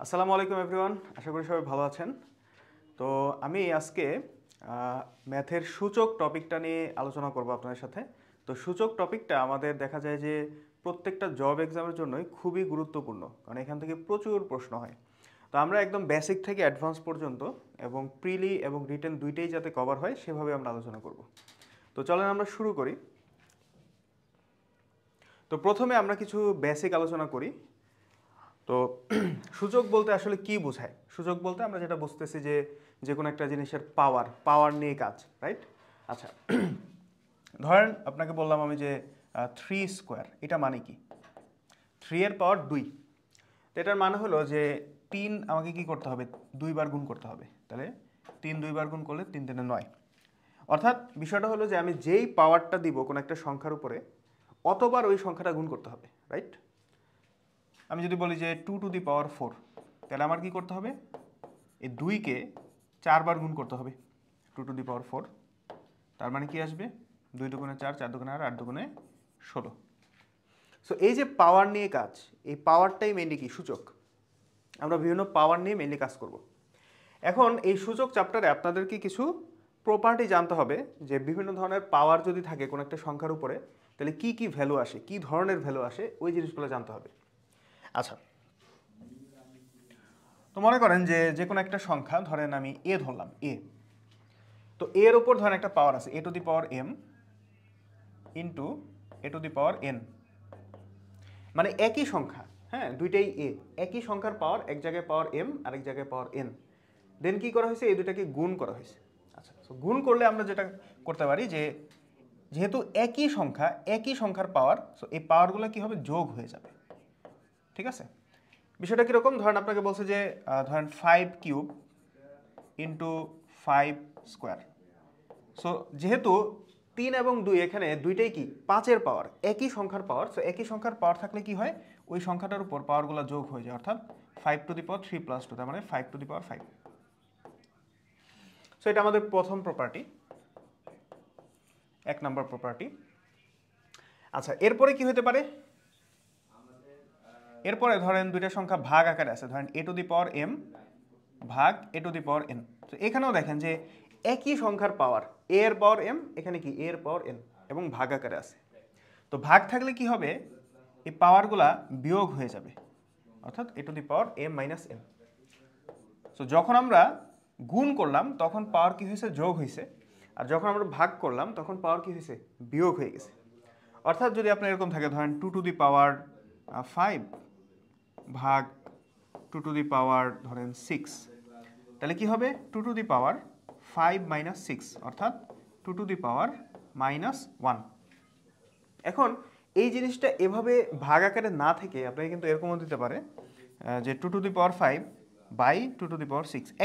আসসালামু আলাইকুম এভরিওয়ান, আশা করি সবাই ভালো আছেন। তো আমি আজকে ম্যাথের সূচক টপিকটা নিয়ে আলোচনা করব আপনাদের সাথে। তো সূচক টপিকটা আমাদের দেখা যায় যে প্রত্যেকটা জব এক্সামের জন্যই খুবই গুরুত্বপূর্ণ, কারণ এখান থেকে প্রচুর প্রশ্ন হয়। তো আমরা একদম বেসিক থেকে অ্যাডভান্স পর্যন্ত এবং প্রিলি এবং রিটেন দুইটাই যাতে কভার হয় সেভাবে আমরা আলোচনা করব। তো চলেন আমরা শুরু করি। তো প্রথমে আমরা কিছু বেসিক আলোচনা করি। তো সূচক বলতে আসলে কি বোঝায়? সূচক বলতে আমরা যেটা বুঝতেছি যে যে কোনো একটা জিনিসের পাওয়ার নিয়ে কাজ, রাইট? আচ্ছা, ধরেন আপনাকে বললাম আমি যে 3 স্কোয়ার, এটা মানে কি? 3 এর পাওয়ার 2। তো এটার মানে হলো যে 3 আমাকে কি করতে হবে? 2 বার গুণ করতে হবে। তাহলে 3 2 বার গুণ করলে 3 3 9। অর্থাৎ বিষয়টা হলো যে আমি যেই পাওয়ারটা দিব কোনো একটা সংখ্যার উপরে, অতবার ওই সংখ্যাটা গুণ করতে হবে, রাইট? আমি যদি বলি যে 2⁴, তাহলে আমার কি করতে হবে? এই 2কে 4 বার গুণ করতে হবে। 2⁴, তার মানে কি আসবে? 2 দুগুণে 4, 4 দুগুণে 8, 8 দুগুণে 16। সো এই যে পাওয়ার নিয়ে কাজ, এই পাওয়ারটাই মেইনলি কি? সূচক। আমরা বিভিন্ন পাওয়ার নিয়ে মেইনলি কাজ করব। এখন এই সূচক চ্যাপ্টারে আপনাদেরকে কিছু প্রপার্টি জানতে হবে, যে বিভিন্ন ধরনের পাওয়ার যদি থাকে কোনো একটা সংখ্যার উপরে, তাহলে কি কি ভ্যালু আসে, কি ধরনের ভ্যালু আসে, ওই জিনিসগুলো জানতে হবে। আচ্ছা, তো মনে করেন যে যে কোনো একটা সংখ্যা, ধরেন আমি এ ধরলাম, এ। তো এর উপর ধরেন একটা পাওয়ার আছে a⁴m ইন্টু a⁴n, মানে একই সংখ্যা, হ্যাঁ, দুইটাই এ, একই সংখ্যার পাওয়ার, এক জায়গায় পাওয়ার m আর এক জায়গায় পাওয়ার n। দেন কি করা হয়েছে? এই দুটাকে গুণ করা হয়েছে। আচ্ছা, তো গুণ করলে আমরা যেটা করতে পারি যে যেহেতু একই সংখ্যা, একই সংখ্যার পাওয়ার, সো এই পাওয়ারগুলো কি হবে? যোগ হয়ে যাবে। ঠিক আছে? বিষয়টা কীরকম? ধরেন আপনাকে বলছে যে ধরেন 5³ ইন্টু 5 স্কোয়ার। সো যেহেতু 3 এবং 2 এখানে দুইটাই কি 5-এর পাওয়ার, একই সংখ্যার পাওয়ার, সো একই সংখ্যার পাওয়ার থাকলে কি হয়? ওই সংখ্যাটার উপর পাওয়ারগুলো যোগ হয়ে যায়, অর্থাৎ 5⁵ + 2, তার মানে 5⁵. সো এটা আমাদের প্রথম প্রপার্টি, 1 নম্বর প্রপার্টি। আচ্ছা, এরপরে কি হতে পারে? এরপরে ধরেন দুইটা সংখ্যা ভাগ আকারে আছে, ধরেন a⁴m ভাগ a⁴n। তো এখানেও দেখেন যে একই সংখ্যার পাওয়ার, a এর পাওয়ার m, এখানে কি a এর পাওয়ার n, এবং ভাগ আকারে আছে। তো ভাগ থাকলে কি হবে? এই পাওয়ারগুলা বিয়োগ হয়ে যাবে, অর্থাৎ a⁴m - n। সো যখন আমরা গুণ করলাম তখন পাওয়ার কি হয়েছে? যোগ হয়েছে। আর যখন আমরা ভাগ করলাম তখন পাওয়ার কি হয়েছে? বিয়োগ হয়ে গেছে। অর্থাৎ যদি আপনার এরকম থাকে, ধরেন 2⁵ ভাগ 2⁵ ধরেন 6, তাহলে কি হবে? 2⁵ - 6, অর্থাৎ 2⁻⁻1। এখন এই জিনিসটা এভাবে ভাগ আকারে না থেকে আপনাকে কিন্তু এরকমও দিতে পারে যে 2⁵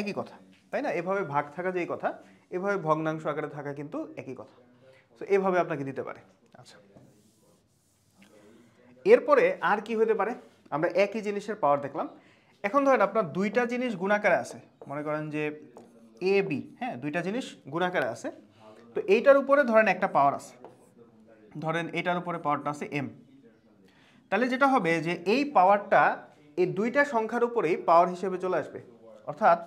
একই কথা, তাই না? এভাবে ভাগ থাকা যেই কথা, এভাবে ভগ্নাংশ আকারে থাকা কিন্তু একই কথা। সো এভাবে আপনাকে দিতে পারে। আচ্ছা, এরপরে আর কি হতে পারে? আমরা একই জিনিসের পাওয়ার দেখলাম। এখন ধরেন আপনার দুইটা জিনিস গুণাকারে আছে, মনে করেন যে এ বি, হ্যাঁ, দুইটা জিনিস গুণাকারে আছে। তো এইটার উপরে ধরেন একটা পাওয়ার আছে, ধরেন এটার উপরে পাওয়ারটা আছে m। তাহলে যেটা হবে যে এই পাওয়ারটা এই দুইটা সংখ্যার উপরেই পাওয়ার হিসেবে চলে আসবে, অর্থাৎ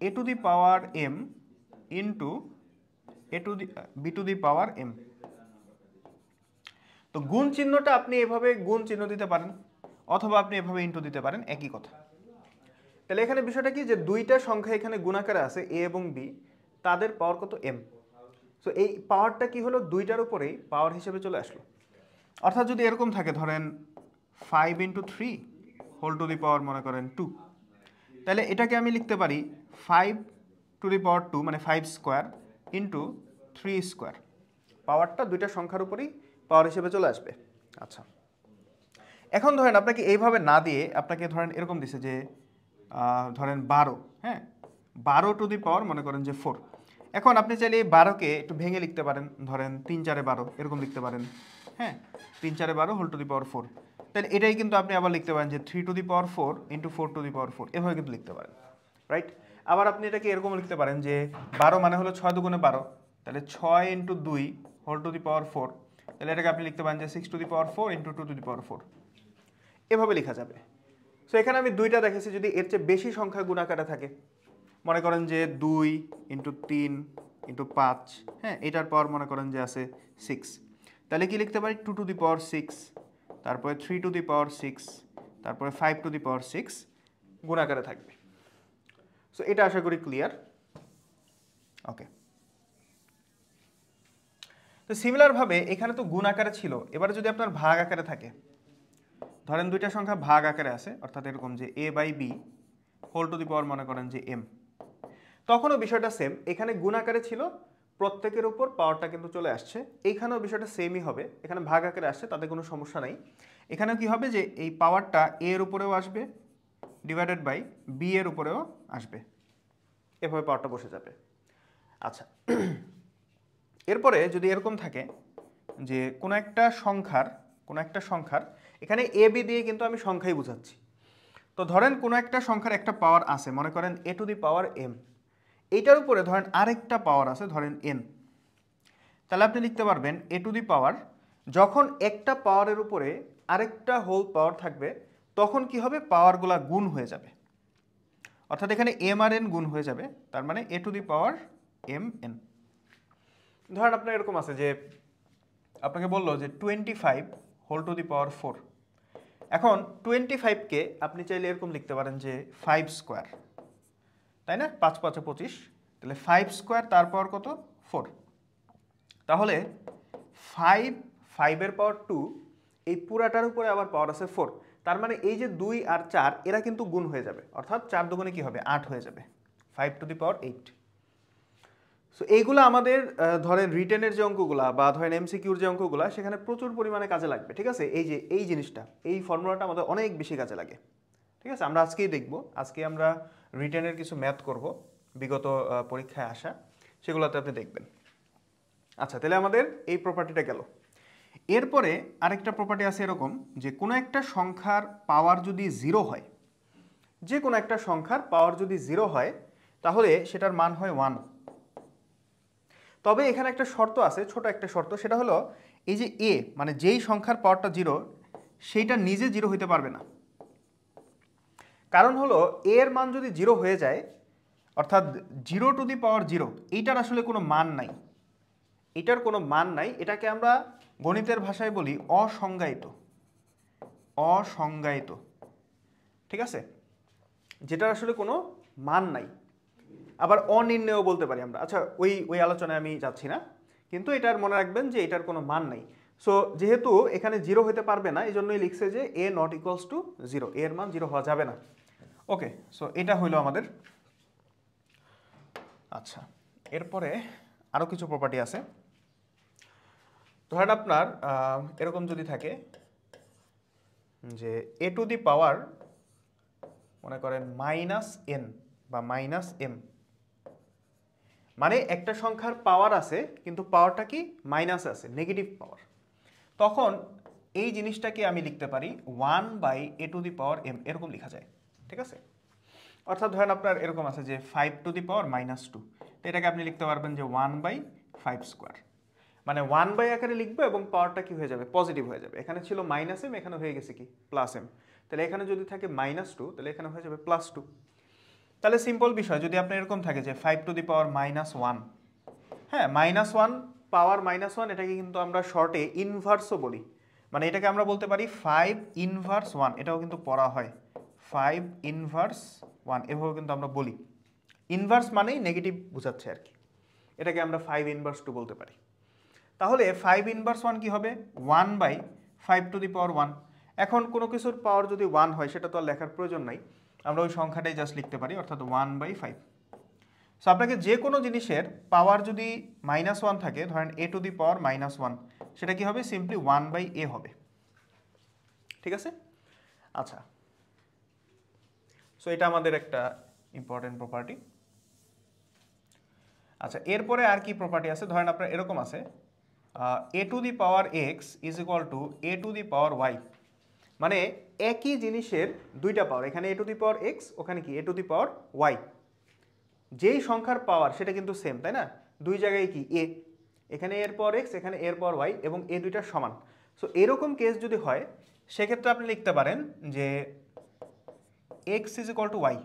a⁴m ইন্টু b⁴m। তো গুণ চিহ্নটা আপনি এভাবে গুণ চিহ্ন দিতে পারেন, অথবা আপনি এভাবে ইন্টু দিতে পারেন, একই কথা। তাহলে এখানে বিষয়টা কি, যে দুইটা সংখ্যা এখানে গুণাকারে আছে, a এবং b, তাদের পাওয়ার কত? m। সো এই পাওয়ারটা কি হলো? দুইটার উপরেই পাওয়ার হিসেবে চলে আসলো। অর্থাৎ যদি এরকম থাকে, ধরেন 5 × 3 মনে করেন 2, তাহলে এটাকে আমি লিখতে পারি 5⁵2 মানে 5 স্কোয়ার ইন্টু 3 স্কোয়ার। পাওয়ারটা দুইটা সংখ্যার উপরেই পাওয়ার হিসেবে চলে আসবে। আচ্ছা, এখন ধরেন আপনাকে এইভাবে না দিয়ে আপনাকে ধরেন এরকম দিছে যে ধরেন 12, হ্যাঁ, 12⁻, মনে করেন যে 4। এখন আপনি চাইলে এই 12কে একটু ভেঙে লিখতে পারেন, ধরেন 3 4 12 এরকম লিখতে পারেন, হ্যাঁ, 3 4 12 হোল টু দি পাওয়ার 4। তাহলে এটাই কিন্তু আপনি আবার লিখতে পারেন যে 3⁴ ইন্টু 4⁴, এভাবে কিন্তু লিখতে পারেন, রাইট? আবার আপনি এটাকে এরকম লিখতে পারেন যে 12 মানে হলো 6 দুগুণে 12, তাহলে 6 × 2 হোল টু দি পাওয়ার 4। তাহলে এটাকে আপনি লিখতে পারেন যে 6⁴ ইন্টু 2⁴, এভাবে লেখা যাবে। সো সো এখানে আমি দুইটা দেখেছি, যদি এর চেয়ে বেশি সংখ্যা গুণাকারে থাকে, মনে করেন যে 2 ইন্টু 3 ইন্টু 5, হ্যাঁ, এটার পর মনে করেন যে আছে 6, তাহলে কি লিখতে পারি 2 টু দি পাওয়ার 6, তারপরে 3 টু দি পাওয়ার 6, তারপরে 5 টু দি পাওয়ার 6 গুণাকারে থাকবে। সো এটা আশা করি ক্লিয়ার। ওকে, তো সিমিলারভাবে এখানে তো গুণ আকারে ছিল, এবারে যদি আপনার ভাগ আকারে থাকে, ধরেন দুইটা সংখ্যা ভাগ আকারে আছে, অর্থাৎ এরকম যে a by b whole to the power মনে করেন যে m, তখনও বিষয়টা সেম, এখানে গুণ আকারে ছিল, প্রত্যেকের উপর পাওয়ারটা কিন্তু চলে আসছে, এইখানেও বিষয়টা সেমই হবে, এখানে ভাগ আকারে আসছে তাতে কোনো সমস্যা নাই। এখানেও কি হবে যে এই পাওয়ারটা a এর উপরেও আসবে ডিভাইডেড বাই b এর উপরেও আসবে, এভাবে পাওয়ারটা বসে যাবে। আচ্ছা, এরপরে যদি এরকম থাকে যে কোনো একটা সংখ্যার এখানে এ বি দিয়ে কিন্তু আমি সংখ্যাই বুঝাচ্ছি, তো ধরেন কোনো একটা সংখ্যার একটা পাওয়ার আছে, মনে করেন এ টু দি পাওয়ার এম, এইটার উপরে ধরেন আরেকটা পাওয়ার আছে ধরেন এন, তাহলে আপনি লিখতে পারবেন এ টু দি পাওয়ার, যখন একটা পাওয়ারের উপরে আরেকটা হোল পাওয়ার থাকবে তখন কি হবে, পাওয়ারগুলা গুণ হয়ে যাবে, অর্থাৎ এখানে এম আর এন গুণ হয়ে যাবে, তার মানে a to the power m n. ধরেন আপনার এরকম আছে যে আপনাকে বললো যে 25 হোল টু দি পাওয়ার 4, এখন 25কে আপনি চাইলে এরকম লিখতে পারেন যে 5 স্কোয়ার, তাই না, 5 5 25, তাহলে 5 স্কোয়ার তার পাওয়ার কত 4, তাহলে 5 এর পাওয়ার 2, এই পুরাটার উপরে আবার পাওয়ার আছে 4, তার মানে এই যে 2 আর 4 এরা কিন্তু গুণ হয়ে যাবে, অর্থাৎ 4 দুগুণে কি হবে 8 হয়ে যাবে, 5 টু দি পাওয়ার 8। সো এইগুলো আমাদের ধরেন রিটেনের যে অঙ্কগুলা বা ধরেন এমসিকিউর যে অঙ্কগুলা সেখানে প্রচুর পরিমাণে কাজে লাগবে, ঠিক আছে, এই যে এই জিনিসটা, এই ফর্মুলাটা আমাদের অনেক বেশি কাজে লাগে, ঠিক আছে। আমরা আজকেই দেখব, আজকে আমরা রিটেনের কিছু ম্যাথ করব বিগত পরীক্ষায় আসা, সেগুলোতে আপনি দেখবেন। আচ্ছা, তাহলে আমাদের এই প্রপার্টিটা গেল। এরপরে আরেকটা প্রপার্টি আছে এরকম যে কোনো একটা সংখ্যার পাওয়ার যদি 0 হয়, যে কোনো একটা সংখ্যার পাওয়ার যদি 0 হয় তাহলে সেটার মান হয় 1। তবে এখানে একটা শর্ত আছে, ছোট একটা শর্ত, সেটা হলো এই যে এ মানে যেই সংখ্যার পাওয়ারটা 0 সেইটা নিজে 0 হইতে পারবে না, কারণ হলো এ এর মান যদি 0 হয়ে যায়, অর্থাৎ 0 টু দি পাওয়ার 0, এইটার আসলে কোনো মান নাই, এটার কোনো মান নাই, এটাকে আমরা গণিতের ভাষায় বলি অসংজ্ঞায়িত, অসংজ্ঞায়িত, ঠিক আছে, যেটার আসলে কোনো মান নাই, আবার অনির্ণেয় বলতে পারি আমরা। আচ্ছা, ওই আলোচনায় আমি যাচ্ছি না, কিন্তু এটার মনে রাখবেন যে এটার কোনো মান নাই। সো যেহেতু এখানে 0 হতে পারবে না, এই জন্যই লিখছে যে এ নট ইকুয়ালস টু 0, এর মান 0 হওয়া যাবে না। ওকে, সো এটা হইলো আমাদের। আচ্ছা, এরপরে আরও কিছু প্রপার্টি আছে। ধরেন আপনার এরকম যদি থাকে যে এ টু দি পাওয়ার মনে করেন -n বা -m, মানে একটা সংখ্যার পাওয়ার আছে কিন্তু পাওয়ারটা কি মাইনাস আছে, নেগেটিভ পাওয়ার, তখন এই জিনিসটাকে আমি লিখতে পারি 1 by a to the power m, এরকম লেখা যায়, ঠিক আছে। অর্থাৎ ধরেন আপনার এরকম আছে যে 5 টু দি পাওয়ার -2, তো এটাকে আপনি লিখতে পারবেন যে 1 বাই 5 স্কোয়ার, মানে 1 বাই আকারে লিখবো এবং পাওয়ারটা কি হয়ে যাবে, পজিটিভ হয়ে যাবে, এখানে ছিল -m, এখানে হয়ে গেছে কি +m, তাহলে এখানে যদি থাকে -2 তাহলে এখানে হয়ে যাবে +2। তাহলে সিম্পল বিষয়, যদি আপনার এরকম থাকে যে 5 টু দি পাওয়ার -1, হ্যাঁ, -1 পাওয়ার -1, এটাকে কিন্তু আমরা শর্টে ইনভার্সও বলি, মানে এটাকে আমরা বলতে পারি 5 ইনভার্স 1, এটাও কিন্তু পড়া হয় 5 ইনভার্স 1, এভাবে কিন্তু আমরা বলি, ইনভার্স মানেই নেগেটিভ বোঝাচ্ছে আর কি, এটাকে আমরা 5 ইনভার্স 2 বলতে পারি। তাহলে 5 ইনভার্স 1 কি হবে 1 বাই 5 টু দি পাওয়ার 1, এখন কোনো কিছুর পাওয়ার যদি 1 হয় সেটা তো আর লেখার প্রয়োজন নাই, আমরা ওই সংখ্যাটাই জাস্ট লিখতে পারি, অর্থাৎ 1 বাই 5। সো আপনাকে যে কোনো জিনিসের পাওয়ার যদি -1 থাকে, ধরেন এ টু দি পাওয়ার -1, সেটা কি হবে, সিম্পলি 1 বাই এ হবে, ঠিক আছে। আচ্ছা, সো এটা আমাদের একটা ইম্পর্টেন্ট প্রপার্টি। আচ্ছা, এরপরে আর কি প্রপার্টি আছে, ধরেন আপনার এরকম আছে a to the power x is equal to a to the power y, মানে একই জিনিসের দুইটা পাওয়ার, এখানে a to the power x, ওখানে কি এ টু দি পাওয়ার ওয়াই, যেই সংখ্যার পাওয়ার সেটা কিন্তু সেম, তাই না, দুই জায়গায় কি এ, এখানে এর পাওয়ার এক্স, এখানে এর পাওয়ার ওয়াই, এবং এ দুইটা সমান। সো এরকম কেস যদি হয় সেক্ষেত্রে আপনি লিখতে পারেন যে x is equal to y,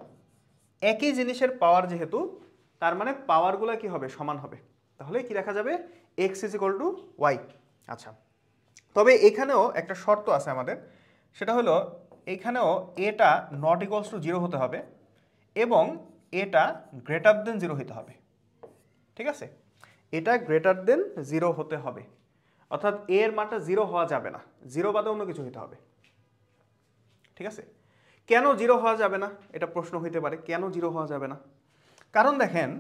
একই জিনিসের পাওয়ার যেহেতু, তার মানে পাওয়ারগুলো কি হবে, সমান হবে। তাহলে কি লেখা যাবে, x is equal to y. আচ্ছা, তবে এখানেও একটা শর্ত আছে আমাদের, সেটা হলো এখানেও এটা নট ইকুয়ালস টু 0 হতে হবে এবং এটা গ্রেটার দেন 0 হতে হবে। ঠিক আছে, এটা গ্রেটার দেন 0 হতে হবে, অর্থাৎ এর মানটা 0 হওয়া যাবে না, 0 বাদে অন্য কিছু হতে হবে। ঠিক আছে, কেন 0 হওয়া যাবে না, এটা প্রশ্ন হইতে পারে, কেন 0 হওয়া যাবে না? কারণ দেখেন,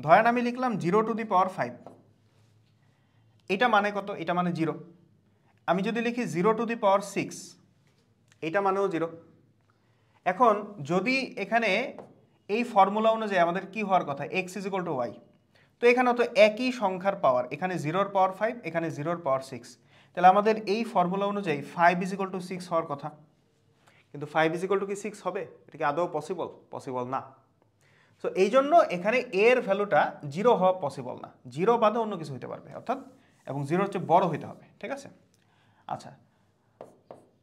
ধরেন আমি লিখলাম 0 টু দি পাওয়ার 5, এটা মানে কত, এটা মানে 0। আমি যদি লিখি 0 টু দি পাওয়ার 6, এটা মানেও 0। এখন যদি এখানে এই ফর্মুলা অনুযায়ী আমাদের কি হওয়ার কথা, x is equal to y, তো এখানে তো একই সংখ্যার পাওয়ার, এখানে 0 পাওয়ার 5, এখানে 0 পাওয়ার 6, তাহলে আমাদের এই ফর্মুলা অনুযায়ী 5 ইজ ইকুয়াল টু 6 হওয়ার কথা। কিন্তু 5 ইজ ইকুয়াল টু কি 6 হবে? এটা কি আদৌ পসিবল? পসিবল না। সো এই জন্য এখানে এর ভ্যালুটা 0 হওয়া পসিবল না, 0 বাদে অন্য কিছু হতে পারবে, অর্থাৎ এবং 0 হচ্ছে বড় হইতে হবে। ঠিক আছে, আচ্ছা,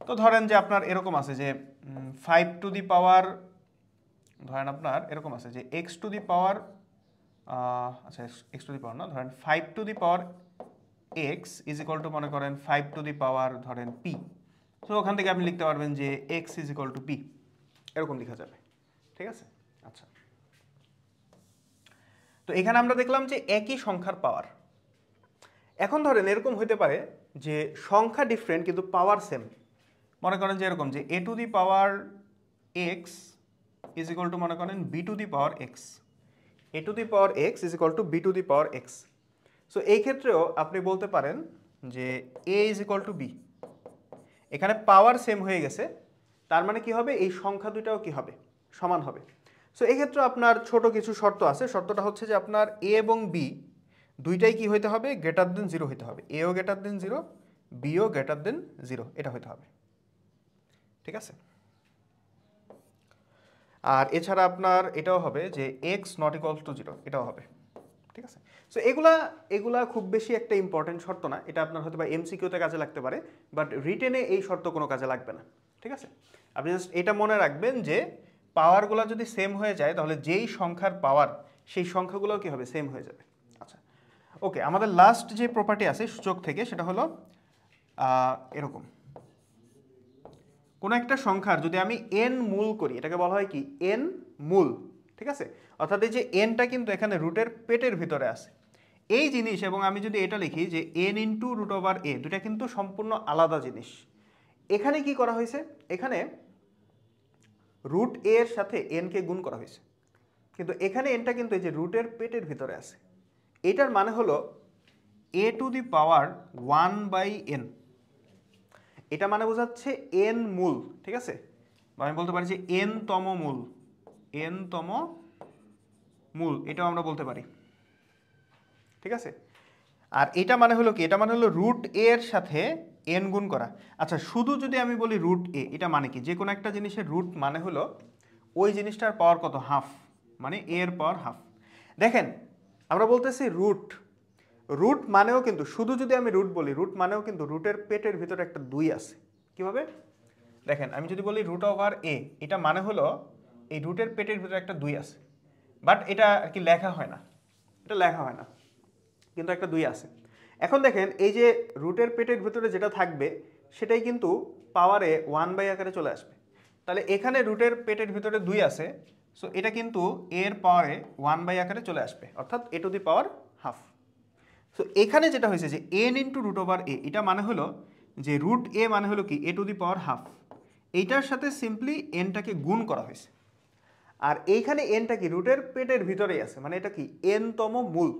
তো ধরেন যে আপনার এরকম আছে যে 5 টু দি পাওয়ার, ধরেন আপনার এরকম আছে যে x টু দি পাওয়ার, আচ্ছা x টু দি পাওয়ার না, ধরেন 5 two the power x is equal two মনে করেন 5 টু দি পাওয়ার ধরেন p। তো ওখান থেকে আপনি লিখতে পারবেন যে x is equal two p, এরকম লেখা যাবে। ঠিক আছে, আচ্ছা, তো এখানে আমরা দেখলাম যে একই সংখ্যার পাওয়ার। এখন ধরেন এরকম হইতে পারে যে সংখ্যা ডিফারেন্ট কিন্তু পাওয়ার সেম। মনে করেন যে এরকম যে a to the power x is equal two মনে করেন b two the power x, a to the power x is equal two b two the power x। So এই ক্ষেত্রেও আপনি বলতে পারেন যে a is equal two b, এখানে পাওয়ার same হয়ে গেছে, তার মানে কি হবে, এই সংখ্যা দুটাও কি হবে, সমান হবে। সো এক্ষেত্রে আপনার ছোট কিছু শর্ত আছে, শর্তটা হচ্ছে যে আপনার a এবং b দুইটাই কি হইতে হবে, গ্রেটার দেন 0 হইতে হবে, a ও গ্রেটার দেন 0, b ও গ্রেটার দেন 0, এটা হইতে হবে। ঠিক আছে, আর এছাড়া আপনার এটাও হবে যে x নট ইকুয়ালস টু 0, এটাও হবে। ঠিক আছে, সো এগুলা খুব বেশি একটা ইম্পর্টেন্ট শর্ত না, এটা আপনার হয়তো বা এমসিকিউতে কাজে লাগতে পারে, বাট রিটেনে এই শর্ত কোনো কাজে লাগবে না। ঠিক আছে, আপনি জাস্ট এটা মনে রাখবেন যে পাওয়ারগুলো যদি সেম হয়ে যায় তাহলে যেই সংখ্যার পাওয়ার সেই সংখ্যাগুলোও কি হবে, সেম হয়ে যাবে। আচ্ছা, ওকে, আমাদের লাস্ট যে প্রপার্টি আছে সূচক থেকে, সেটা হলো এরকম, কোনো একটা সংখ্যার যদি আমি n মূল করি, এটাকে বলা হয় কি, n মূল। ঠিক আছে, অর্থাৎ এই যে nটা কিন্তু এখানে রুটের পেটের ভিতরে আছে এই জিনিস, এবং আমি যদি এটা লিখি যে n into root over a, দুটা কিন্তু সম্পূর্ণ আলাদা জিনিস। এখানে কি করা হয়েছে, এখানে রুট a এর সাথে n কে গুণ করা হয়েছে, কিন্তু এখানে nটা কিন্তু এই যে রুটের পেটের ভিতরে আছে। এটার মানে হলো a to the power 1/n, এটা মানে বোঝাচ্ছে n মূল। ঠিক আছে, বা আমি বলতে পারি যে n তম মূল, n তম মূল, এটাও আমরা বলতে পারি। ঠিক আছে, আর এটা মানে হলো কি, এটা মানে হলো রুট a এর সাথে n গুণ করা। আচ্ছা, শুধু যদি আমি বলি রুট a, এটা মানে কি, যে কোনো একটা জিনিসের রুট মানে হলো ওই জিনিসটার পাওয়ার কত, হাফ, মানে a এর পাওয়ার হাফ। দেখেন আমরা বলতেছি রুট, রুট মানেও কিন্তু, শুধু যদি আমি রুট বলি, রুট মানেও কিন্তু রুটের পেটের ভিতরে একটা 2 আছে। কিভাবে দেখেন, আমি যদি বলি রুট ওভার a, এটা মানে হলো এই রুটের পেটের ভিতরে একটা 2 আছে, বাট এটা আর কি লেখা হয় না, এটা লেখা হয় না, কিন্তু একটা 2 আছে। এখন দেখেন এই যে রুটের পেটের ভিতরে যেটা থাকবে সেটাই কিন্তু পাওয়ারে 1/, আকারে চলে আসবে। তাহলে এখানে রুটের পেটের ভিতরে 2 আছে, সো এটা কিন্তু এর পাওয়ারে 1/, আকারে চলে আসবে, অর্থাৎ a to the power half. So এখানে যেটা হয়েছে যে n into root over a, এটা মানে হলো যে রুট a মানে হলো কি, a to the power half, এইটার সাথে সিম্পলি nটাকে গুণ করা হয়েছে। আর এইখানে nটা কি, রুটের পেটের ভিতরেই আছে, মানে এটা কি n তম মূল।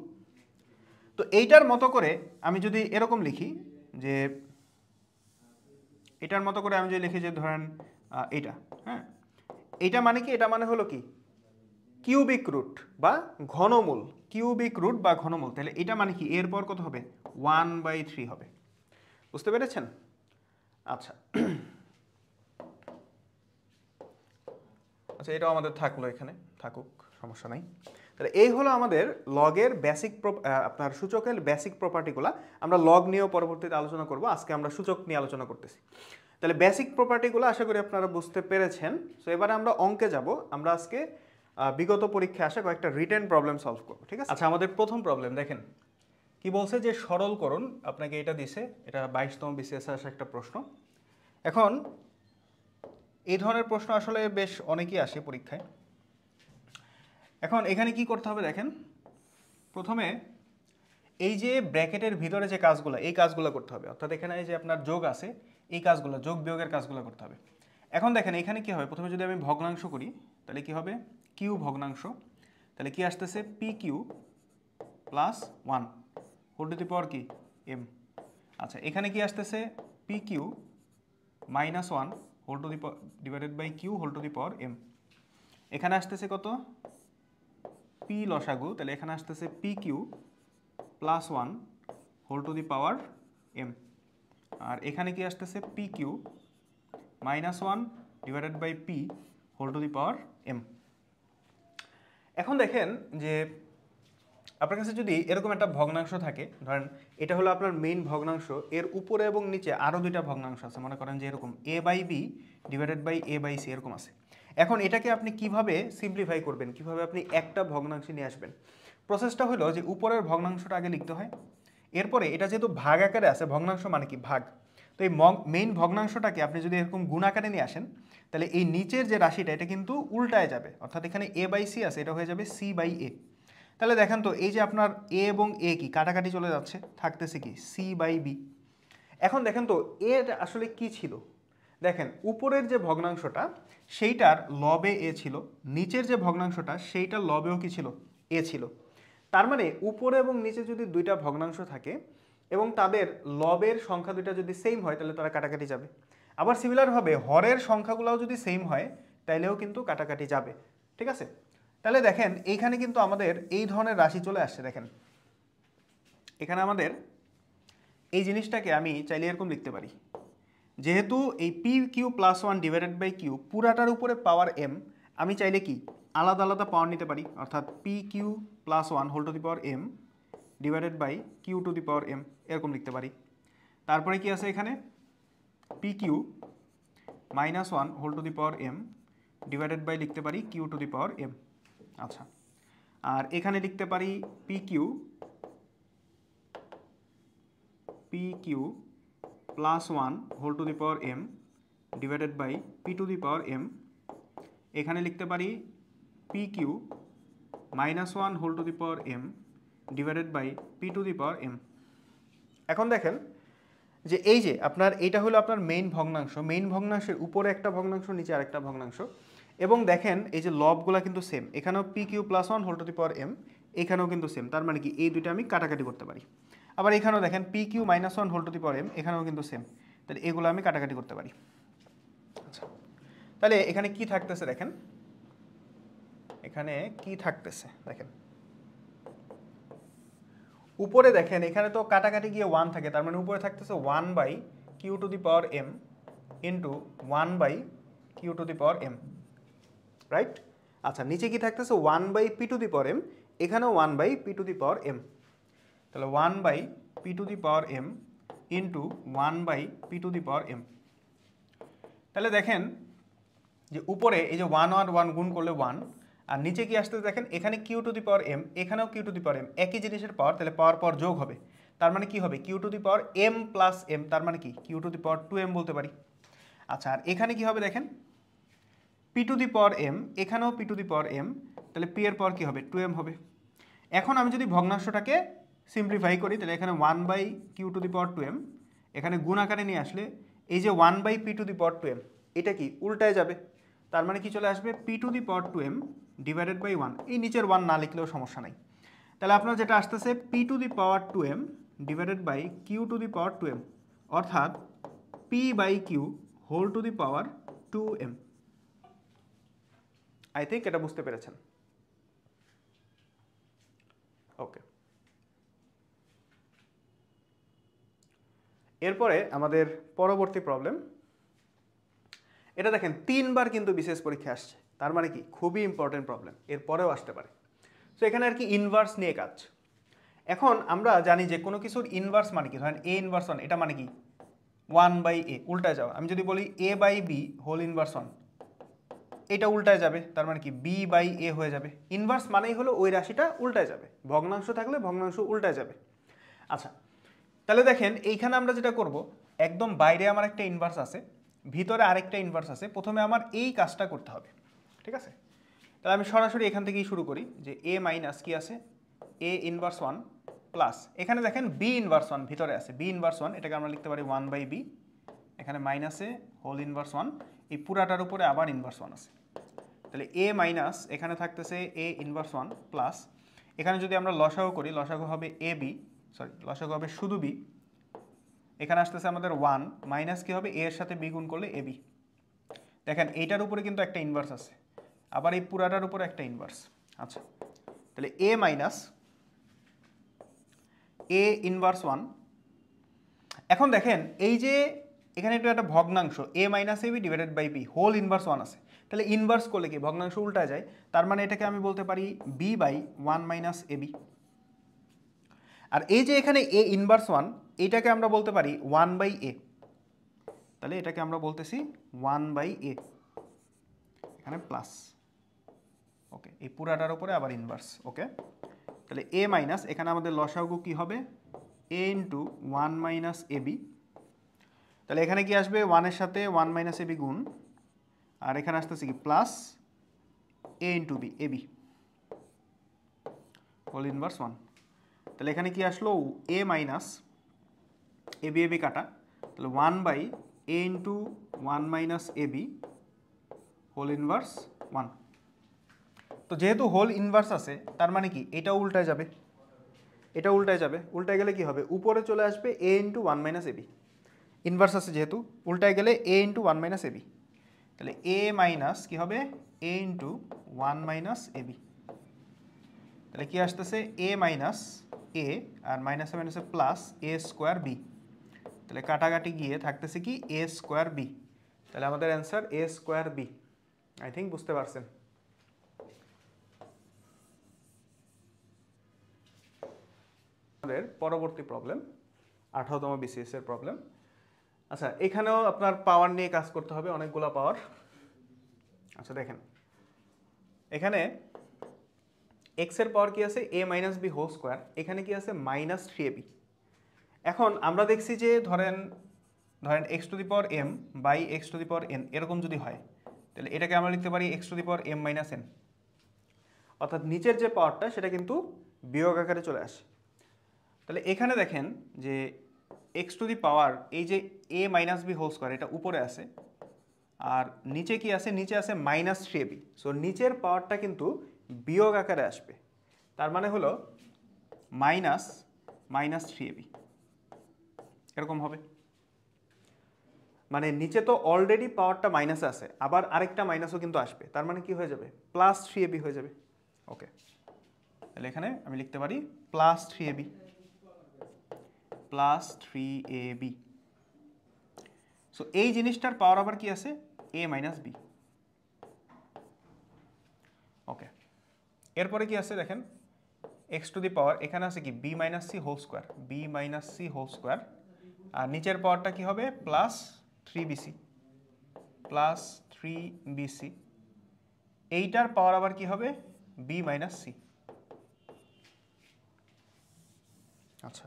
তো এইটার মতো করে আমি যদি এরকম লিখি যে, এটার মতো করে আমি যদি লিখি যে ধরেন এটা, হ্যাঁ, এইটা মানে কি, এটা মানে হলো কি কিউবিক রুট বা ঘনমূল, কিউবিক রুট বা ঘনমূল। তাহলে এটা মানে কি, এরপর কত হবে, 1/3 হবে। বুঝতে পেরেছেন? আচ্ছা, আচ্ছা, এটাও আমাদের থাকলো, এখানে থাকুক, সমস্যা নাই। তাহলে এই হলো আমাদের লগের বেসিক, আপনার সূচকের বেসিক প্রপার্টিগুলো। আমরা লগ নিয়েও পরবর্তীতে আলোচনা করব, আজকে আমরা সূচক নিয়ে আলোচনা করতেছি। তাহলে বেসিক প্রপার্টিগুলো আশা করি আপনারা বুঝতে পেরেছেন। সো এবারে আমরা অঙ্কে যাব। আমরা আজকে বিগত পরীক্ষায় আসা কয়েকটা রিটেন প্রবলেম সলভ করব, ঠিক আছে? আচ্ছা, আমাদের প্রথম প্রবলেম দেখেন কি বলছে, যে সরলকরণ আপনাকে এটা দিছে, এটা 22তম বিসিএসে আসা একটা প্রশ্ন। এখন এই ধরনের প্রশ্ন আসলে বেশ অনেকেই আসে পরীক্ষায়। এখন এখানে কি করতে হবে দেখেন, প্রথমে এই যে ব্র্যাকেটের ভিতরে যে কাজগুলো, এই কাজগুলো করতে হবে। অর্থাৎ এখানে এই যে আপনার যোগ আছে, এই কাজগুলো, যোগ বিয়োগের কাজগুলো করতে হবে। এখন দেখেন এখানে কি হবে, প্রথমে যদি আমি ভগ্নাংশ করি তাহলে কি হবে, কিউ ভগ্নাংশ, তাহলে কি আসতেছে p q plus 1 whole to the power কি এম। আচ্ছা, এখানে কি আসতেছে p q minus 1 whole to the divided by Q whole to the power m. এখানে আসতেছে কত, পি লসাগু, তাহলে এখানে আসতেছে p q plus 1 whole to the power m. আর এখানে কি আসতেছে p q minus 1 divided by p whole to the power m. এখন দেখেন যে আপনার কাছে যদি এরকম একটা ভগ্নাংশ থাকে, ধরেন এটা হলো আপনার মেইন ভগ্নাংশ, এর উপরে এবং নিচে আরও দুইটা ভগ্নাংশ আছে, মনে করেন যে এরকম a by b divided by a by c এরকম আছে। এখন এটাকে আপনি কিভাবে সিম্পলিফাই করবেন, কিভাবে আপনি একটা ভগ্নাংশে নিয়ে আসবেন? প্রসেসটা হলো যে উপরের ভগ্নাংশটা আগে লিখতে হয়, এরপরে এটা যেহেতু ভাগ আকারে আছে, ভগ্নাংশ মানে কি ভাগ, তো এই মেইন ভগ্নাংশটাকে আপনি যদি এরকম গুণ আকারে নিয়ে আসেন তাহলে এই নিচের যে রাশিটা এটা কিন্তু উল্টায় যাবে, অর্থাৎ এখানে এ বাই সি আছে, এটা হয়ে যাবে সি বাই এ। তাহলে দেখেন তো এই যে আপনার এ এবং এ কি কাটাকাটি চলে যাচ্ছে, থাকতেছে কি সি বাই বি। এখন দেখেন তো এর আসলে কি ছিল, দেখেন উপরের যে ভগ্নাংশটা সেইটার লবে এ ছিল, নিচের যে ভগ্নাংশটা সেইটার লবেও কি ছিল এ ছিল। তার মানে উপরে এবং নিচে যদি দুইটা ভগ্নাংশ থাকে এবং তাদের লবের সংখ্যা দুইটা যদি সেম হয় তাহলে তারা কাটাকাটি যাবে। আবার সিমিলারভাবে হরের সংখ্যাগুলোও যদি সেম হয় তাইলেও কিন্তু কাটাকাটি যাবে, ঠিক আছে? তাহলে দেখেন এইখানে কিন্তু আমাদের এই ধরনের রাশি চলে আসছে। দেখেন এখানে আমাদের এই জিনিসটাকে আমি চাইলে এরকম লিখতে পারি, যেহেতু এই p q plus 1 divided by q পুরাটার উপরে পাওয়ার এম, আমি চাইলে কি আলাদা আলাদা পাওয়ার নিতে পারি, অর্থাৎ p q plus 1 whole to the power m divided by Q to the power m এরকম লিখতে পারি। তারপরে কি আছে এখানে p q minus 1 whole to the power m divided by লিখতে পারি q to the power m. আচ্ছা, আর এখানে লিখতে পারি p q plus 1 whole to the power m divided by p to the power m. এখানে লিখতে পারি p q minus 1 whole to the power m divided by p to the power m. এখন দেখেন যে এই যে আপনার এইটা হলো আপনার মেইন ভগ্নাংশ, মেইন ভগ্নাংশের উপরে একটা ভগ্নাংশ, নিচে আরেকটা ভগ্নাংশ, এবং দেখেন এই যে লবগুলো কিন্তু সেম, এখানেও p q plus 1 whole to the power m, এখানেও কিন্তু সেম। তার মানে কি এই দুইটা আমি কাটাকাটি করতে পারি। আবার এখানেও দেখেন p q minus 1 whole to the power m, এখানেও কিন্তু সেম, তাহলে এগুলো আমি কাটাকাটি করতে পারি। আচ্ছা, তাহলে এখানে কি থাকতেছে দেখেন, এখানে কি থাকতেছে দেখেন, উপরে দেখেন এখানে তো কাটাকাটি গিয়ে 1 থাকে, তার মানে উপরে থাকতেছে 1 by Q to the power m into 1 by Q to the power m, right? আচ্ছা, নিচে কি থাকতেছে 1 by p to the power m, এখানেও 1 by p to the power m, তাহলে 1 by p to the power m into 1 by p to the power m. তাহলে দেখেন যে উপরে এই যে 1 আর 1 গুণ করলে 1, আর নিচে কি আসতে দেখেন এখানে q to the power m, এখানেও q to the power m, একই জিনিসের পাওয়ার, তাহলে পাওয়ার পাওয়ার যোগ হবে, তার মানে কি হবে q to the power m plus m, তার মানে কি Q to the power 2m বলতে পারি। আচ্ছা, আর এখানে কি হবে দেখেন p to the power m, এখানেও p to the power m, তাহলে পি এর পাওয়ার কি হবে 2m হবে। এখন আমি যদি ভগ্নাংশটাকে সিম্পলিফাই করি তাহলে এখানে 1 by Q to the power 2m, এখানে গুণ আকারে নিয়ে আসলে এই যে 1 by p to the power 2m এটা কি উল্টায় যাবে, তার মানে কি চলে আসবে p to the power 2m divided by 1, এই নিচের 1 না লিখলেও সমস্যা নাই। তাহলে আপনার যেটা আসতেছে P to the power 2m divided by Q to the power 2m, অর্থাৎ P by Q whole to the power 2m। I think এটা বুঝতে পেরেছেন। ওকে, এরপরে আমাদের পরবর্তী প্রবলেম, এটা দেখেন 3বার কিন্তু বিশেষ পরীক্ষা আসছে, তার মানে কি খুবই ইম্পর্টেন্ট প্রবলেম, এরপরেও আসতে পারে। সো এখানে আর কি ইনভার্স নিয়ে কাজ। এখন আমরা জানি যে কোনো কিছুর ইনভার্স মানে কি, ধরেন এ ইনভার্স 1 এটা মানে কি 1/a উল্টায় যাওয়া। আমি যদি বলি a/b হোল ইনভার্স 1, এটা উল্টায় যাবে, তার মানে কি b/a হয়ে যাবে। ইনভার্স মানেই হলো ওই রাশিটা উল্টায় যাবে, ভগ্নাংশ থাকলে ভগ্নাংশ উল্টায় যাবে। আচ্ছা, তাহলে দেখেন এইখানে আমরা যেটা করব, একদম বাইরে আমার একটা ইনভার্স আছে, ভিতরে আরেকটা ইনভার্স আছে, প্রথমে আমার এই কাজটা করতে হবে, ঠিক আছে? তাহলে আমি সরাসরি এখান থেকেই শুরু করি, যে a মাইনাস কি আছে, a ইনভার্স 1 প্লাস, এখানে দেখেন b ইনভার্স 1 ভিতরে আছে, b ইনভার্স 1 এটাকে আমরা লিখতে পারি 1/b, এখানে মাইনাসে হোল ইনভার্স 1, এই পুরাটার উপরে আবার ইনভার্স 1 আছে। তাহলে a মাইনাস এখানে থাকতেছে a ইনভার্স 1 প্লাস, এখানে যদি আমরা লসাগু করি, লসাগু হবে ab, সরি লসাগু হবে শুধু b, এখানে আসতেছে আমাদের 1 মাইনাস কি হবে, a এর সাথে b গুণ করলে ab। দেখেন এইটার উপরে কিন্তু একটা ইনভার্স আছে, আবার এই পুরাটার উপরে একটা ইনভার্স। আচ্ছা, তাহলে a মাইনাস a ইনভার্স 1। এখন দেখেন এই যে এখানে একটা ভগ্নাংশ a minus ab divided by b whole inverse 1 আছে, তাহলে ইনভার্স করলে কি ভগ্নাংশ উল্টা যায়, তার মানে এটাকে আমি বলতে পারি b/1 মাইনাস ab। আর এই যে এখানে a ইনভার্স 1, এটাকে আমরা বলতে পারি 1/a, তাহলে এটাকে আমরা বলতেছি 1/a, এখানে প্লাস, ওকে, এই পুরাটার উপরে আবার ইনভার্স, ওকে। তাহলে a মাইনাস এখানে আমাদের লসাগু কি হবে, a ইন্টু 1 মাইনাস ab, তাহলে এখানে কি আসবে 1 এর সাথে 1 মাইনাস ab গুণ, আর এখানে আসতেছে কি plus a into b ab whole inverse 1। তাহলে এখানে কি আসলো, a মাইনাস ab ab কাটা, তাহলে 1/a into 1 minus ab whole inverse 1। তো যেহেতু হোল ইনভার্স আছে, তার মানে কি এটা উল্টায় যাবে, এটা উল্টায় যাবে, উল্টায় গেলে কি হবে, উপরে চলে আসবে a into 1 minus ab, inverse আছে যেহেতু, উল্টায় গেলে a ইন্টু 1 মাইনাস ab, তাহলে a মাইনাস কি হবে, a ইন্টু 1 মাইনাস ab, তাহলে কি আসতেছে a মাইনাস a আর মাইনাসে মাইনাসে প্লাস a স্কোয়ার b, তাহলে কাটাকাটি গিয়ে থাকতেছে কি a স্কোয়ার b, তাহলে আমাদের answer a square b। I think বুঝতে পারছেন। আমাদের পরবর্তী প্রবলেম 18তম বিসিএস এর প্রবলেম। আচ্ছা, এখানেও আপনার পাওয়ার নিয়ে কাজ করতে হবে, অনেকগুলো পাওয়ার। আচ্ছা দেখেন, এখানে x এর পাওয়ার কি আছে, a minus B whole square, এখানে কি আছে মাইনাস 3ab। এখন আমরা দেখছি যে ধরেন x to the power m by x to the power n এরকম যদি হয়, তাহলে এটাকে আমরা লিখতে পারি x to the power m minus n, অর্থাৎ নিচের যে পাওয়ারটা সেটা কিন্তু বিয়োগ আকারে চলে আসে। তাহলে এখানে দেখেন যে x টু দি পাওয়ার এই যে a minus B whole square, এটা উপরে আছে, আর নিচে কি আছে, নিচে আছে মাইনাস 3ab। সো নিচের পাওয়ারটা কিন্তু বিয়োগ আকারে আসবে, তার মানে হলো মাইনাস 3ab এরকম হবে। মানে নিচে তো অলরেডি পাওয়ারটা মাইনাসে আছে, আবার আরেকটা মাইনাসও কিন্তু আসবে, তার মানে কি হয়ে যাবে, প্লাস 3ab হয়ে যাবে। ওকে, তাহলে এখানে আমি লিখতে পারি plus 3ab, plus 3ab। So এই জিনিসটার পাওয়ার আবার কি আছে, a মাইনাস বি। ওকে, এরপরে কি আছে দেখেন, x টু দি পাওয়ার এখানে আছে কি b minus C whole square, b minus C whole square, আর নিচের পাওয়ারটা কি হবে, প্লাস 3bc, প্লাস 3bc, এইটার পাওয়ার আবার কি হবে, b মাইনাস সি। আচ্ছা,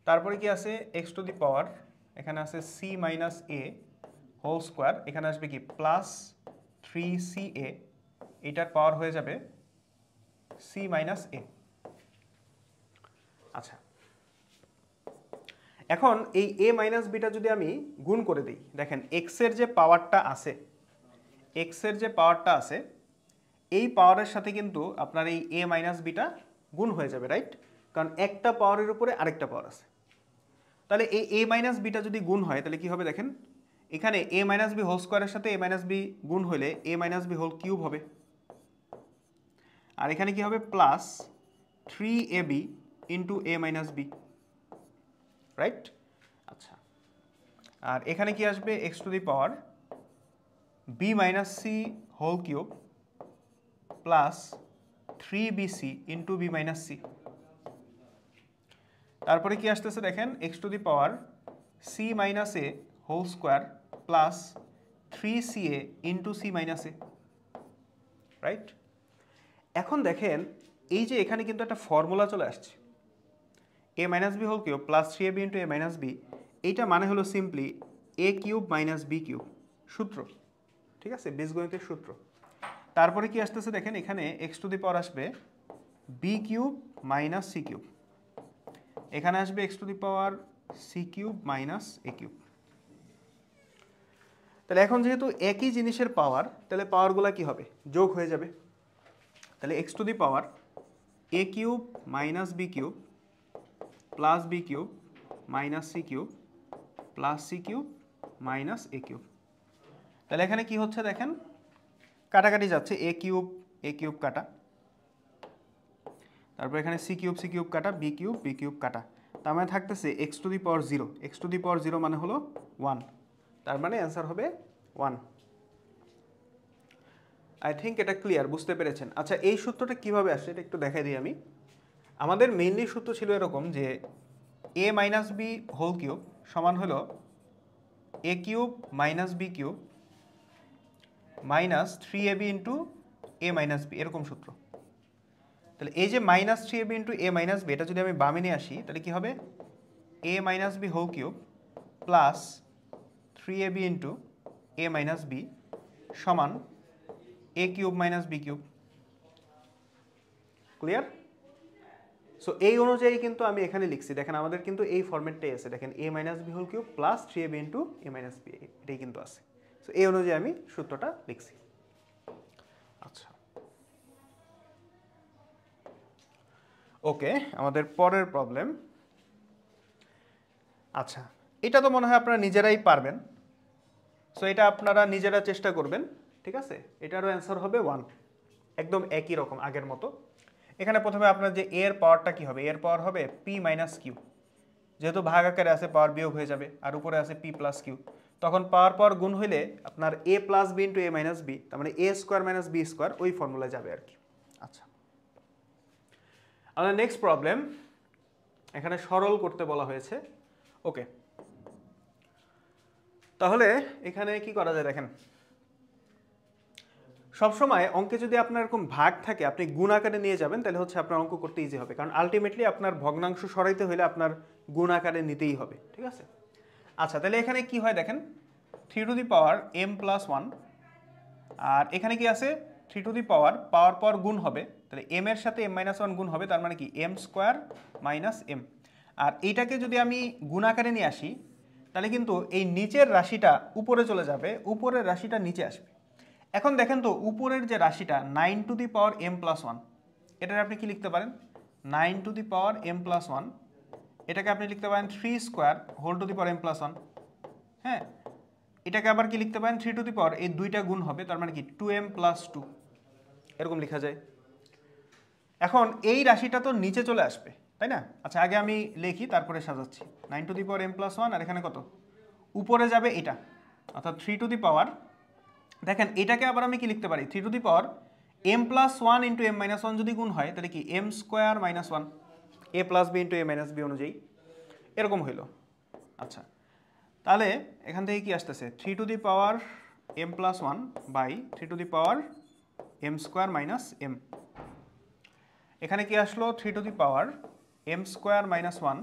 তারপরে কি আছে, x টু দি পাওয়ার এখানে আছে c minus a whole square, এখানে আসবে কি প্লাস 3ca, এইটার পাওয়ার হয়ে যাবে c মাইনাস a। আচ্ছা, এখন এই a মাইনাস বিটা যদি আমি গুণ করে দিই, দেখেন x এর যে পাওয়ারটা আছে, x এর যে পাওয়ারটা আছে, এই পাওয়ারের সাথে কিন্তু আপনার এই a মাইনাস বিটা গুণ হয়ে যাবে, রাইট? কারণ একটা পাওয়ারের উপরে আরেকটা পাওয়ার আছে। তাহলে এই a মাইনাস বিটা যদি গুণ হয়, তাহলে কি হবে দেখেন, এখানে a মাইনাস বি হোল স্কোয়ারের সাথে a মাইনাস বি গুণ হলে a minus B whole cube হবে, আর এখানে কি হবে, plus 3ab into a minus B, right? আচ্ছা, আর এখানে কি আসবে, x to the power b minus C whole cube plus 3bc into b minus C. তারপরে কি আসতেছে দেখেন, x to the power C minus A whole square plus 3ca into C minus A, right? এখন দেখেন এই যে এখানে কিন্তু একটা ফর্মুলা চলে আসছে, a minus B whole cube plus 3ab into a minus b, এইটা মানে হলো simply a cube minus B cube, সূত্র, ঠিক আছে, বীজগণিতের সূত্র। তারপরে কি আসতেছে দেখেন, এখানে এক্স টু দি পাওয়ার আসবে B cube minus C cube, এখানে আসবে X to the power C cube minus A cube. তাহলে এখন যেহেতু একই জিনিসের পাওয়ার, তাহলে পাওয়ারগুলো কি হবে, যোগ হয়ে যাবে। তাহলে X to the power A cube minus B cube plus B cube minus C cube plus C cube minus A cube. তাহলে এখানে কি হচ্ছে দেখেন, কাটাকাটি যাচ্ছে, এ কিউব কাটা, তারপর এখানে সি কিউব কাটা, বি কিউব কাটা, তার মানে থাকতেছে x to the power 0, x to the power 0 মানে হলো 1, তার মানে অ্যান্সার হবে 1। আই থিঙ্ক এটা ক্লিয়ার, বুঝতে পেরেছেন। আচ্ছা, এই সূত্রটা কিভাবে আসছে এটা একটু দেখাই দিই আমি। আমাদের মেইনলি সূত্র ছিল এরকম যে a minus B whole cube সমান হলো a cube minus B cube minus 3ab into a minus b, এরকম সূত্র। তাহলে এই যে minus 3ab into a minus b, এটা যদি আমি বামে নিয়ে আসি তাহলে কি হবে, a minus B whole cube plus 3ab into a minus b সমান a cube minus B cube. Clear? So এই অনুযায়ী কিন্তু আমি এখানে লিখছি, দেখেন আমাদের কিন্তু এই ফরম্যাটটাই আছে, দেখেন a minus B whole cube plus 3ab into a minus b, এটাই কিন্তু আছে। সো এই অনুযায়ী আমি সূত্রটা লিখছি। আচ্ছা, ওকে, আমাদের পরের প্রবলেম। আচ্ছা, এটা তো মনে হয় আপনারা নিজেরাই পারবেন, সো এটা আপনারা নিজেরা চেষ্টা করবেন, ঠিক আছে। এটারও অ্যান্সার হবে 1, একদম একই রকম আগের মতো। এখানে প্রথমে আপনার যে এর পাওয়ারটা কি হবে, এর পাওয়ার হবে পি মাইনাস কিউ, যেহেতু ভাগ আকারে আছে পাওয়ার বিয়োগ হয়ে যাবে, আর উপরে আছে পি প্লাস কিউ, তখন পাওয়ার গুণ হইলে আপনার এ plus B into a minus B, তার মানে এ স্কোয়ার মাইনাস বি স্কোয়ার, ওই ফর্মুলায় যাবে আর কি। আচ্ছা, আমাদের নেক্সট প্রবলেম, এখানে সরল করতে বলা হয়েছে। ওকে, তাহলে এখানে কি করা যায় দেখেন, সবসময় অঙ্কে যদি আপনার এরকম ভাগ থাকে আপনি গুণ আকারে নিয়ে যাবেন, তাহলে হচ্ছে আপনার অঙ্ক করতে ইজি হবে, কারণ আলটিমেটলি আপনার ভগ্নাংশ সরাইতে হলে আপনার গুণ আকারে নিতেই হবে, ঠিক আছে। আচ্ছা, তাহলে এখানে কি হয় দেখেন, 3 to the power m plus 1, আর এখানে কি আছে 3 টু দি পাওয়ার পর গুণ হবে, তাহলে m এর সাথে m মাইনাস 1 গুণ হবে, তার মানে কি m স্কোয়ার মাইনাস m। আর এইটাকে যদি আমি গুণ আকারে নিয়ে আসি তাহলে কিন্তু এই নিচের রাশিটা উপরে চলে যাবে, উপরের রাশিটা নিচে আসবে। এখন দেখেন তো উপরের যে রাশিটা 9 to the power m plus 1, এটার আপনি কি লিখতে পারেন, 9 to the power m plus 1, এটাকে আপনি লিখতে পারেন 3 square whole to the power m plus 1। হ্যাঁ, এটাকে আবার কি লিখতে পারেন, 3 টু দি পাওয়ার, এই দুইটা গুণ হবে, তার মানে কি 2m প্লাস 2, এরকম লেখা যায়। এখন এই রাশিটা তো নিচে চলে আসবে, তাই না? আচ্ছা, আগে আমি লিখি তারপরে সাজাচ্ছি। 9 to the power m plus 1, আর এখানে কত উপরে যাবে এটা, অর্থাৎ 3 টু দি পাওয়ার, দেখেন এটাকে আবার আমি কি লিখতে পারি, 3 to the power m plus 1 into m minus 1 যদি গুণ হয় তাহলে কি m square minus 1, a plus B into a minus B অনুযায়ী, এরকম হইল। আচ্ছা, তাহলে এখান থেকে কি আসতেছে, 3 to the power m plus 1 by 3 to the power m square minus m, এখানে কি আসলো 3 to the power m square minus 1,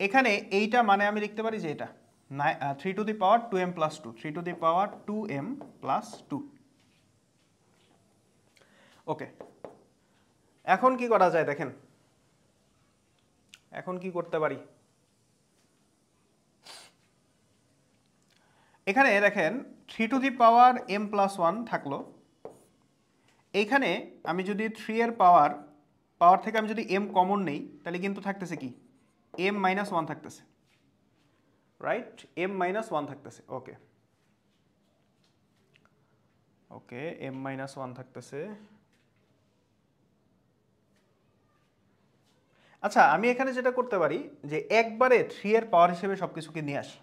এখানে এইটা মানে আমি লিখতে পারি যে এটা 3 to the power 2m plus 2, 3 to the power 2m plus 2। ওকে, এখন কি করা যায় দেখেন, এখন কি করতে পারি, এখানে দেখেন 3 to the power m plus 1 থাকলো, এইখানে আমি যদি 3 এর পাওয়ার থেকে আমি যদি m কমন নেই তাহলে কিন্তু থাকতেছে কি m মাইনাস 1 থাকতেছে, রাইট, m মাইনাস 1 থাকতেছে। ওকে, ওকে, m মাইনাস 1 থাকতেছে। আচ্ছা, আমি এখানে যেটা করতে পারি যে একবারে 3 এর পাওয়ার হিসেবে সব কিছুকে নিয়ে আসি,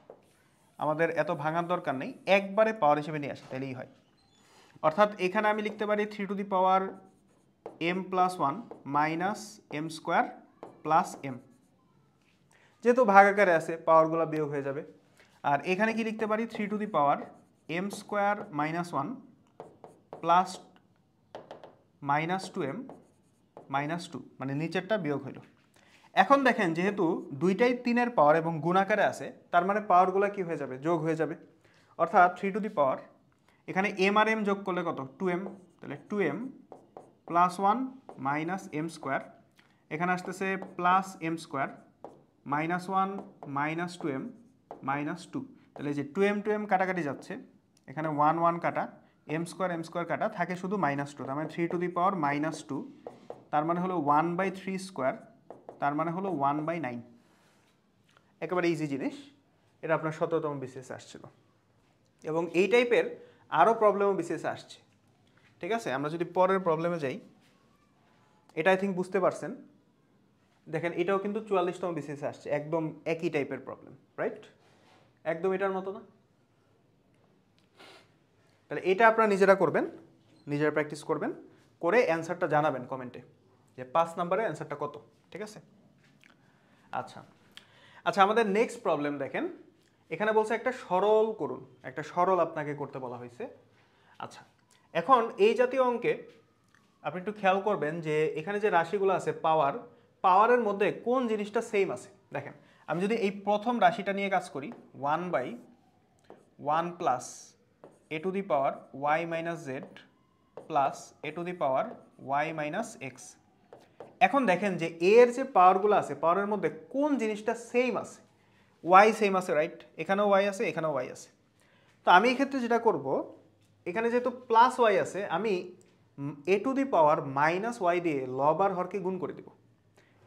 আমাদের এত ভাঙার দরকার নেই, একবারে পাওয়ার হিসেবে নিয়ে আসি তাহলেই হয়। অর্থাৎ এখানে আমি লিখতে পারি 3 to the power m plus 1 minus m square plus m, যেহেতু ভাগ আকারে আছে পাওয়ারগুলো বিয়োগ হয়ে যাবে। আর এখানে কি লিখতে পারি 3 to the power m square minus 1 plus minus 2m minus 2, মানে নিচেরটা বিয়োগ হইল। এখন দেখেন যেহেতু দুইটাই 3-এর পাওয়ার এবং গুণাকারে আছে, তার মানে পাওয়ারগুলো কি হয়ে যাবে, যোগ হয়ে যাবে। অর্থাৎ 3 টু দি পাওয়ার এখানে m আর m যোগ করলে কত 2m, তাহলে 2m plus 1 minus m square, এখানে আসতেছে plus m square minus 1 minus 2m minus 2, তাহলে যে 2m কাটাকাটি যাচ্ছে, এখানে 1 1 কাটা, m স্কোয়ার কাটা, থাকে শুধু মাইনাস 2, তার মানে 3 টু দি পাওয়ার মাইনাস 2, তার মানে হলো 1/3 স্কোয়ার, তার মানে হলো 1/9। একেবারে ইজি জিনিস, এটা আপনার 17তম বিসিএসে আসছিল এবং এই টাইপের আরও প্রবলেমও বিসিএসে আসছে। ঠিক আছে, আমরা যদি পরের প্রবলেমে যাই, এটা আই থিঙ্ক বুঝতে পারছেন। দেখেন এটাও কিন্তু 44তম বিসিএসে আসছে, একদম একই টাইপের প্রবলেম, রাইট? একদম এটার মতো না? তাহলে এটা আপনারা নিজেরা করবেন, নিজেরা প্র্যাকটিস করবেন, করে অ্যান্সারটা জানাবেন কমেন্টে যে 5 নম্বরের অ্যান্সারটা কত। ঠিক আছে? আচ্ছা আচ্ছা, আমাদের নেক্সট প্রবলেম দেখেন, এখানে বলছে একটা সরল করুন, একটা সরল আপনাকে করতে বলা হয়েছে। আচ্ছা, এখন এই জাতীয় অঙ্কে আপনি একটু খেয়াল করবেন যে এখানে যে রাশিগুলো আছে পাওয়ারের মধ্যে কোন জিনিসটা সেম আছে। দেখেন আমি যদি এই প্রথম রাশিটা নিয়ে কাজ করি 1/1 plus a to the power y minus Z plus a to the power y minus x. এখন দেখেন যে a এর যে পাওয়ারগুলো আছে পাওয়ারের মধ্যে কোন জিনিসটা সেম আছে, y সেম আছে, রাইট? এখানেও y আছে, এখানেও y আছে। তো আমি এই ক্ষেত্রে যেটা করব, এখানে যেহেতু প্লাস y আছে, আমি a to the power minus Y দিয়ে লব আর হরকে গুণ করে দেব।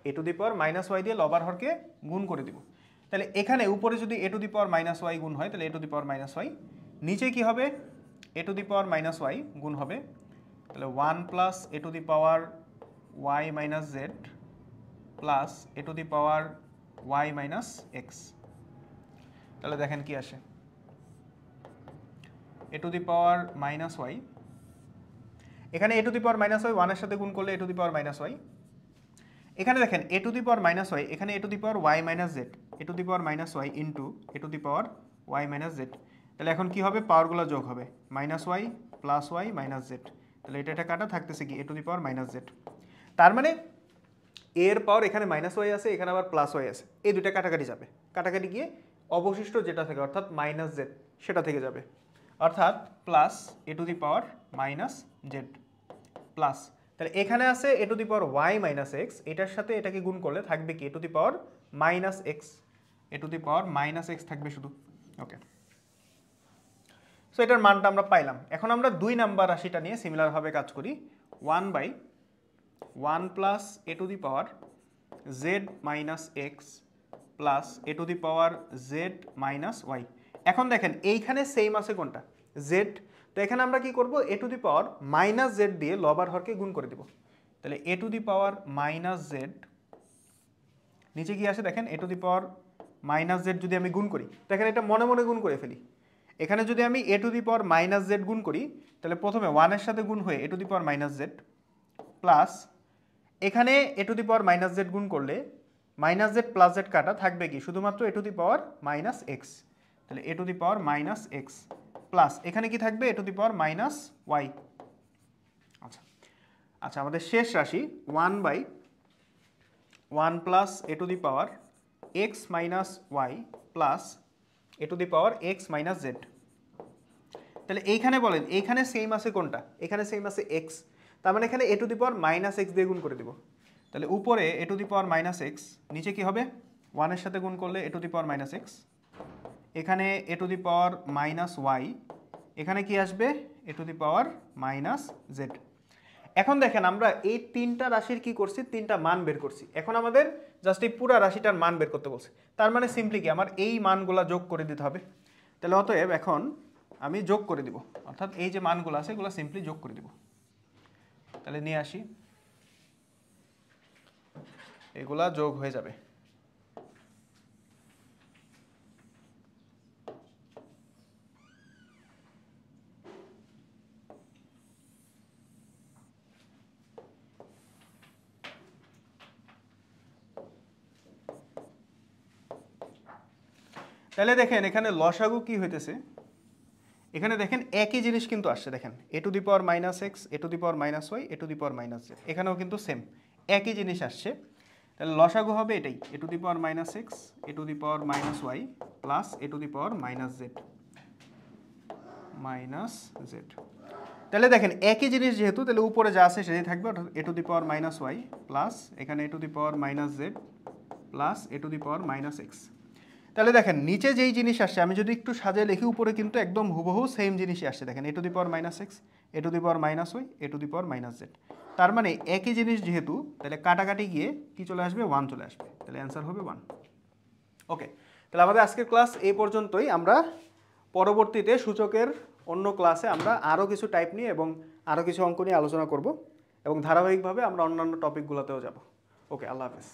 a to the power minus Y দিয়ে লব আর হরকে গুণ করে দেব। তাহলে এখানে উপরে যদি a to the power minus Y গুণ হয়, তাহলে a to the power minus Y, নিচে কি হবে a to the power minus Y গুণ হবে, তাহলে 1 plus a to the power y minus Z plus a to the power y minus x. তাহলে দেখেন কি আসে, a to the power minus Y, এখানে a to the power minus Y 1 এর সাথে গুণ করলে a to the power minus Y, এখানে দেখেন a to the power minus Y, এখানে a to the power y minus Z, a to the power minus Y into a to the power y minus Z. তাহলে এখন কি হবে, পাওয়ারগুলো যোগ হবে, minus Y plus Y minus Z, তাহলে এটা কাটা থাকতেছে কি a to the power minus Z. তার মানে a এর পাওয়ার এখানে মাইনাস ওয়াই আছে, এখানে আবার প্লাস ওয়াই আছে, এই দুইটা কাটাকাটি যাবে, কাটাকাটি গিয়ে অবশিষ্ট যেটা থাকে অর্থাৎ মাইনাস জেড সেটা থেকে যাবে, অর্থাৎ plus a to the power minus Z plus, তাহলে এখানে আছে a to the power y minus x, এটার সাথে এটাকে গুণ করলে থাকবে কি a to the power minus x, a to the power minus x থাকবে শুধু। ওকে, সো এটার মানটা আমরা পাইলাম। এখন আমরা 2 নাম্বার রাশিটা নিয়ে সিমিলারভাবে কাজ করি, 1/1 plus a to the power z minus X plus a to the power z minus Y. এখন দেখেন এইখানে সেম আছে কোনটা, z, তো এখানে আমরা কি করব, a to the power minus Z দিয়ে লব আর হরকে গুণ করে দেব, তাহলে a to the power minus Z, নিচে কি আসে দেখেন a to the power minus Z যদি আমি গুণ করি, দেখেন এটা মনে মনে গুণ করে ফেলি, এখানে যদি আমি a to the power minus Z গুণ করি, তাহলে প্রথমে 1 এর সাথে গুণ হয়ে a to the power minus Z plus এখানে a to the power minus Z গুণ করলে মাইনাস জেড প্লাস জেড কাটা থাকবে কি শুধুমাত্র a to the power minus x, তাহলে a to the power minus X plus এখানে কি থাকবে a to the power minus Y. আচ্ছা আচ্ছা, আমাদের শেষ রাশি 1/1 plus a to the power X minus Y plus a to the power X minus Z. তাহলে এইখানে বলেন এইখানে সেম আছে কোনটা, এখানে সেম আছে এক্স, তার মানে এখানে a to the power minus X দিয়ে গুণ করে দেব, তাহলে উপরে a to the power minus X, নিচে কি হবে 1 এর সাথে গুণ করলে a to the power minus X, এখানে a to the power minus Y, এখানে কি আসবে a to the power minus Z. এখন দেখেন আমরা এই তিনটা রাশির কি করছি, তিনটা মান বের করছি, এখন আমাদের জাস্ট এই পুরো রাশিটার মান বের করতে বলছে, তার মানে সিম্পলি কি আমার এই মানগুলা যোগ করে দিতে হবে। তাহলে অতএব এখন আমি যোগ করে দিব, অর্থাৎ এই যে মানগুলো আছে এগুলো সিম্পলি যোগ করে দিব, তাহলে নিয়ে আসি, এগুলা যোগ হয়ে যাবে। তাহলে দেখেন এখানে লসাগু কি হইতেছে, এখানে দেখেন একই জিনিস কিন্তু আসছে, দেখেন a to the power minus x, a to the power minus y, a to the power minus z, এখানেও কিন্তু সেম একই জিনিস আসছে। তাহলে লসাগু হবে এটাই, a to the power minus x, a to the power minus Y plus a to the power minus z, minus Z. তাহলে দেখেন একই জিনিস যেহেতু, তাহলে উপরে যা আছে সেটাই থাকবে, অর্থাৎ a to the power minus Y plus এখানে a to the power minus Z plus a to the power minus x. তাহলে দেখেন নিচে যেই জিনিস আসছে আমি যদি একটু সাজিয়ে লিখি, উপরে কিন্তু একদম হুবহু সেম জিনিসই আসছে, দেখেন a to the power minus x, a to the power minus y, a to the power minus Z. তার মানে একই জিনিস যেহেতু, তাহলে কাটাকাটি গিয়ে কি চলে আসবে, 1 চলে আসবে, তাহলে অ্যান্সার হবে 1। ওকে, তাহলে আমাদের আজকের ক্লাস এই পর্যন্তই। আমরা পরবর্তীতে সূচকের অন্য ক্লাসে আমরা আরও কিছু টাইপ নিয়ে এবং আরও কিছু অঙ্ক নিয়ে আলোচনা করব এবং ধারাবাহিকভাবে আমরা অন্যান্য টপিকগুলোতেও যাব। ওকে, আল্লাহ হাফেজ।